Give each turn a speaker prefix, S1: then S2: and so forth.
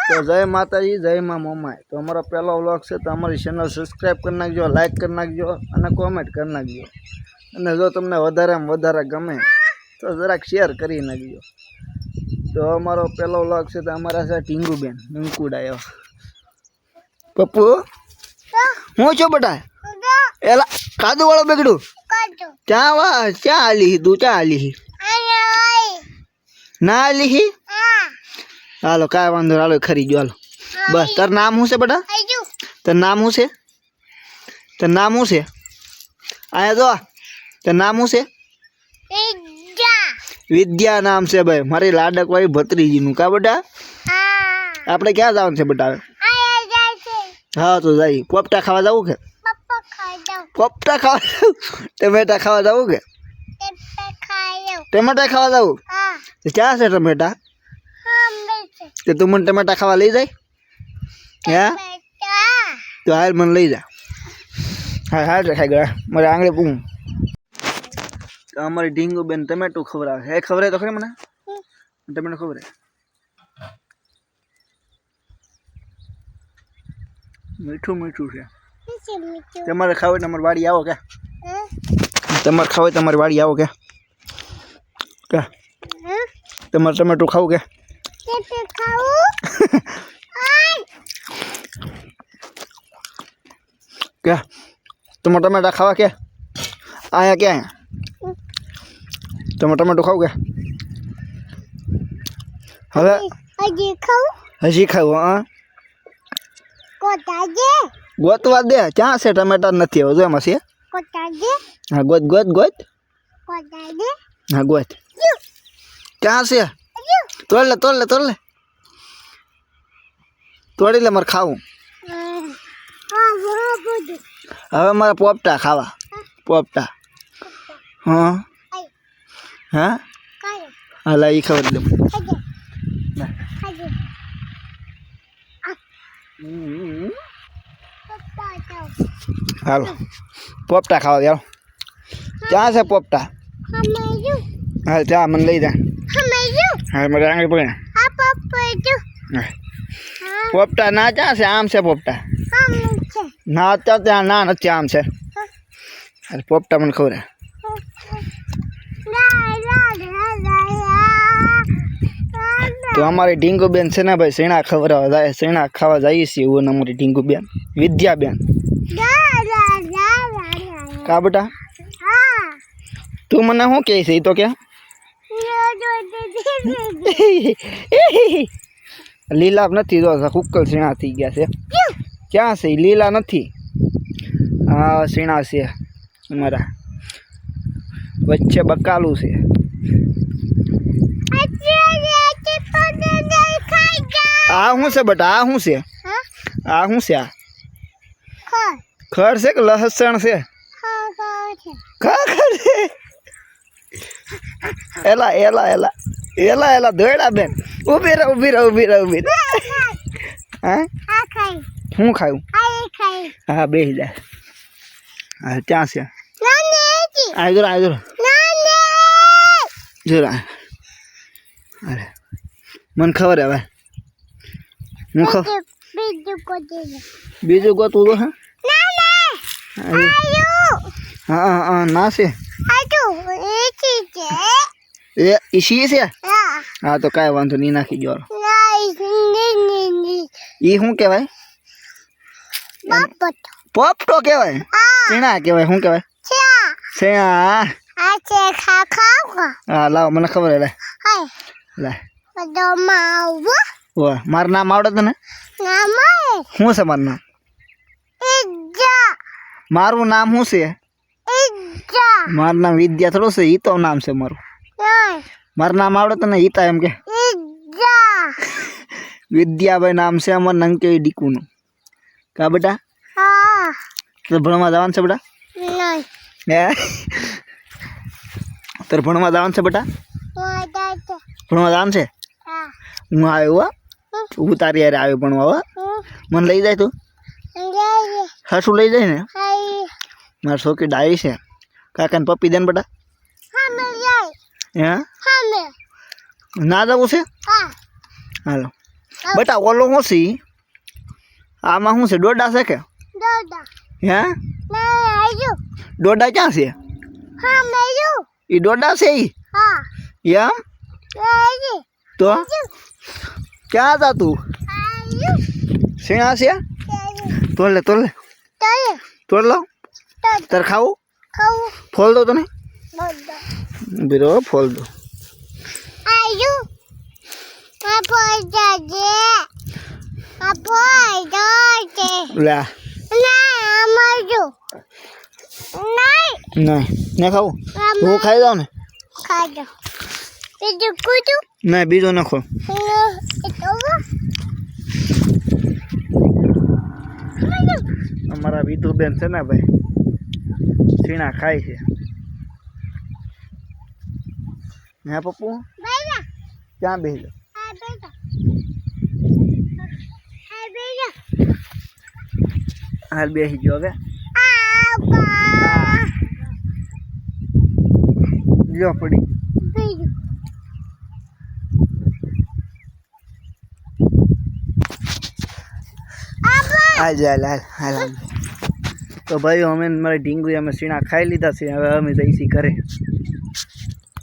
S1: तो जय माताजी जय माँ मोमाय। तो अमरा पहला व्लॉग से तो अमरी चैनल सब्सक्राइब कर नाखजो, लाइक कर नाखजो और कॉमेंट कर नाखजो। અને જો તમને વધારેમાં વધારે ગમે તો જરાક શેર કરી નાખજો। તો અમારો પહેલો વ્લોગ છે તો અમારા છે ટીંગુબેન મીંકુડાયો। પપ્પુ હું છો બેટા? એલા કાદુ વાળો બેગડું ક્યાં વા ક્યાં આલી તું ક્યાં આલી ના આલી હાલો કાંઈ વાંધો હાલો ખરી ગયો હાલો બસ। તાર નામ શું છે બેટા? તાર નામ શું છે? તાર નામ શું છે? આયા જો તાર નામ શું છે? विद्या नाम से भाई मारी लाडक वाली भत्रीजी नु का बेटा आपने क्या जावन से बेटा? हाँ तो जाई पोपटा खावा जाऊ के? पोपटा खावा टमेटा खावा जाऊ के? टमेटा खावा जाऊ तो क्या से टमेटा तो तुम मन टमेटा खावा ले जाए क्या तो हाल मन ले जा हाल हाल खाई गया मेरे आंगळे पूं हमारी ढींगू बेन टमेटो खबरा है खबर है तो खरे मना टमेटो खबर है मीठू मीठू है तमारे खावे तमारी वाड़ी आओ क्या तमारे खावे तमारी वाड़ी आओ क्या क्या तमारे टमेटो खाओ क्या क्या तुम टमेटा खावा क्या आया क्या है टमाटो खाओ क्या હવે હજી ખાવ હા ગોતવા દે ક્યાં છે ટમેટા નથી હવે જો એમાં છે હા ગોત ગોત ગોત હા ગોત ક્યાં છે તોડ લે તોડ લે તોડ લે તોડી લે મારે ખાવું હવે મારે પોપટા ખાવા પોપટા હા हाँ हाला ये खबर दे हालो पोपटा खाओ यार क्या से पोपटा हाँ जा मन ले जा हाँ मेरे आगे पकड़ पोपटा ना जा से आम से पोपटा ना चाहते ना नच्चे आम से अरे पोपटा मन खबर है तो हमारी ढींगू बेन से ना भाई सीणा खबरा जाए सीणा खावा जाइए सी वो हमारी ढींगू बेन विद्या बेन का बेटा तू मने हूँ कही सही तो क्या लीला नहीं तो कुक्कल सीणा थी गया से क्या से लीला नहीं हाँ सीणा से हमारा वच्चे बकालू से आ हूँ से बेटा आ हूँ से आ हूँ से आ खर से लहसण से खा खर से एला एला एला एला एला दौड़ा बेन उभी रह उभी रह उभी रह उभी हाँ हूँ खाऊं हाँ बेच जा हाँ क्या से आ जरा जरा अरे मन खबर है भाई હું ખાવ બીજું ગોતું તો હા હા ના છે એ ઈસી છે હા તો કાંઈ વાંધો નહીં નાખી જો એ શું કહેવાય પોપટો કહેવાય ચીણા કહેવાય શું કહેવાય છે હા લાવ મને ખબર હે લે લે वाह मार नाम आवड़े तने हूँ से मार नाम मारू नाम हूँ से मार नाम विद्या थोड़ो से ही तो नाम से मारू मार नाम आवड़े तने ही एम के विद्या भाई नाम से अमर नंग के डीकू नु का बेटा तो भणवा जवान से बेटा तेरे भणवा जवान से बेटा भणवा जवान से हूँ आयो हूँ तारी यार आयो भणवा मन लई जाए तू हसू लई जाए ने मार छोकरी डाई से काका ने पप्पी देन बेटा ना जाऊ से हालो બેટા ઓલો શું છે ઈ? આમાં શું છે ડોડા છે કે હે ડોડા ક્યાં છે ઈ ડોડા છે ઈ એમ તો ક્યાં હતા તું શેણા છે તોડ લે તોડ લો તારે ખાવું ફોલ દો તને બીરો ફોલ દો લે નહીં ને ખાવું હું ખાઈ જાઉં ને નહીં બીજો નાખો અમારા વિધુબેન છે ને ભાઈ સીણા ખાય છે હે પપ્પુ ક્યાં બેસી હાલ બેસી ગયો હવે જો પડી હાલ હાલ તો ભાઈ અમે મારી ઢીંગલી અમે સીણા ખાઈ લીધા છે હવે અમે જઈશી ઘરે